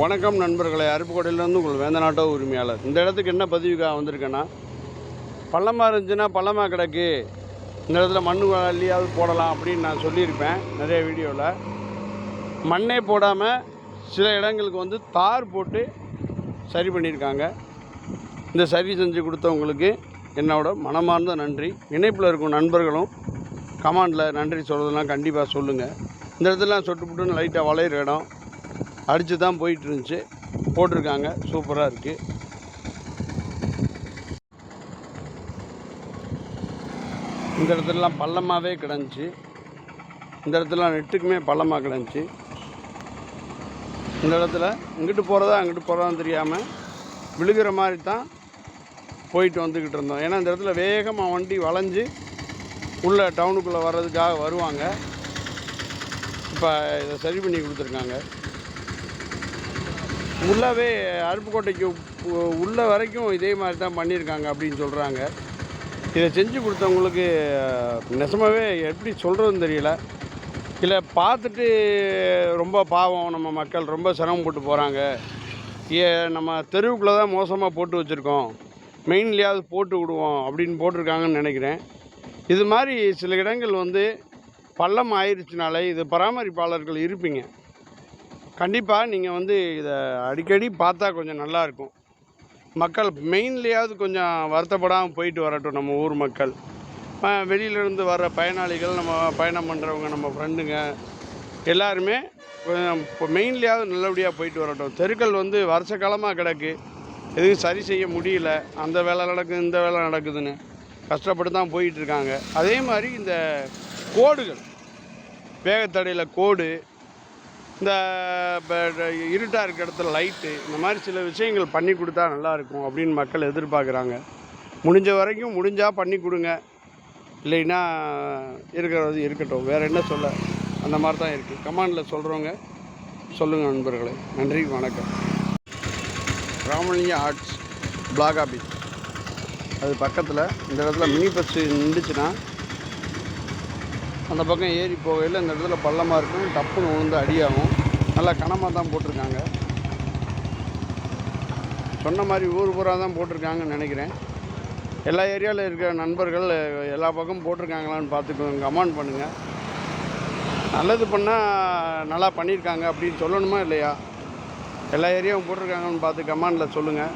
வணக்கம் நண்பர்களே, அருப்புக்கோட்டையிலேருந்து உங்கள் வேந்தநாட்டோ உரிமையாளர். இந்த இடத்துக்கு என்ன பதிவுக்காக வந்திருக்கேன்னா, பள்ளமாக இருந்துச்சுன்னா பள்ளமாக கிடக்கு, இந்த இடத்துல மண் அள்ளியாவது போடலாம் அப்படின்னு நான் சொல்லியிருப்பேன் நிறைய வீடியோவில். மண்ணே போடாமல் சில இடங்களுக்கு தார் போட்டு சரி பண்ணியிருக்காங்க. இந்த சரி செஞ்சு கொடுத்தவங்களுக்கு என்னோட மனமார்ந்த நன்றி. இணைப்பில் இருக்கும் நண்பர்களும் கமெண்டில் நன்றி சொல்கிறதுலாம் கண்டிப்பாக சொல்லுங்கள். இந்த இடத்துலாம் சொட்டு புட்டுன்னு லைட்டாக வளையிற இடம் அடித்து தான் போயிட்டு இருந்துச்சு, போட்டிருக்காங்க. சூப்பராக இருக்குது. இந்த இடத்துலலாம் பள்ளமாகவே கிடந்துச்சு. இந்த இடத்துலாம் நெட்டுக்குமே பள்ளமாக கிடந்துச்சு. இந்த இடத்துல இங்கிட்டு போகிறதா அங்கிட்டு போகிறதான்னு தெரியாமல் விழுகிற மாதிரி தான் போயிட்டு வந்துக்கிட்டு இருந்தோம். ஏன்னா இந்த இடத்துல வேகமாக வண்டி வளைஞ்சு உள்ளே டவுனுக்குள்ளே வர்றதுக்காக வருவாங்க. இப்போ இதை சரி பண்ணி கொடுத்துருக்காங்க. உள்ளவே அருப்புக்கோட்டைக்கு உள்ள வரைக்கும் இதே மாதிரி தான் பண்ணியிருக்காங்க அப்படின்னு சொல்கிறாங்க. இதை செஞ்சு கொடுத்தவங்களுக்கு நெசமாகவே எப்படி சொல்கிறதுன்னு தெரியல. இல்லை பார்த்துட்டு ரொம்ப பாவம், நம்ம மக்கள் ரொம்ப சிரமப்பட்டு போகிறாங்க, நம்ம தெருவுக்குள்ளே தான் மோசமாக போட்டு வச்சுருக்கோம், மெயின்லேயாவது போட்டு விடுவோம் அப்படின்னு போட்டிருக்காங்கன்னு நினைக்கிறேன். இது மாதிரி சில இடங்கள் பள்ளம் ஆயிடுச்சுனாலே இது பராமரிப்பாளர்கள் இருப்பீங்க. கண்டிப்பாக நீங்கள் இதை அடிக்கடி பார்த்தா கொஞ்சம் நல்லாயிருக்கும். மக்கள் மெயின்லேயாவது கொஞ்சம் வருத்தப்படாமல் போயிட்டு வரட்டும். நம்ம ஊர் மக்கள், வெளியிலேருந்து வர்ற பயனாளிகள், நம்ம பயணம் பண்ணுறவங்க, நம்ம ஃப்ரெண்டுங்க எல்லாருமே கொஞ்சம் இப்போ மெயின்லேயாவது நல்லபடியாக போயிட்டு வரட்டும். தெருக்கள் வருஷ காலமாக கிடக்கு, எதுவும் சரி செய்ய முடியல. அந்த வேலை நடக்குது, இந்த வேலை நடக்குதுன்னு கஷ்டப்பட்டு தான் போயிட்டுருக்காங்க. அதே மாதிரி இந்த கோடுகள், வேகத்தடையில் கோடு, இந்த இருட்டாக இருக்கிற இடத்துல லைட்டு, இந்த மாதிரி சில விஷயங்கள் பண்ணி கொடுத்தா நல்லாயிருக்கும் அப்படின்னு மக்கள் எதிர்பார்க்குறாங்க. முடிஞ்ச வரைக்கும் முடிஞ்சால் பண்ணி கொடுங்க, இல்லைன்னா இருக்கிறது இருக்கட்டும். வேறு என்ன சொல்ல, அந்த மாதிரி தான் இருக்குது. கமெண்டில் சொல்கிறவங்க சொல்லுங்கள் நண்பர்களே. நன்றி, வணக்கம். ராமலிங்க ஆர்ட்ஸ் பிளாக் ஆஃபீஸ் அது பக்கத்தில். இந்த இடத்துல மினி பஸ்ஸு நின்றுச்சுன்னா அந்த பக்கம் ஏறி போகையில் இந்த இடத்துல பள்ளமாக இருக்கும், டப்புன்னு விழுந்து அடியாகும். நல்லா கனமாக தான் போட்டிருக்காங்க. சொன்ன மாதிரி ஊர் பூரா தான் போட்டிருக்காங்கன்னு நினைக்கிறேன். எல்லா ஏரியாவில் இருக்கிற நண்பர்கள் எல்லா பக்கமும் போட்டிருக்காங்களான்னு பார்த்துக்கோங்க, கமெண்ட் பண்ணுங்கள். நல்லது பண்ணால் நல்லா பண்ணியிருக்காங்க அப்படின்னு சொல்லணுமா இல்லையா? எல்லா ஏரியாவும் போட்டிருக்காங்கன்னு பார்த்து கமெண்டில் சொல்லுங்கள்.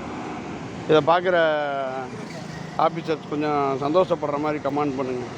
இதை பார்க்குற ஆஃபீஸர்ஸ் கொஞ்சம் சந்தோஷப்படுற மாதிரி கமெண்ட் பண்ணுங்கள்.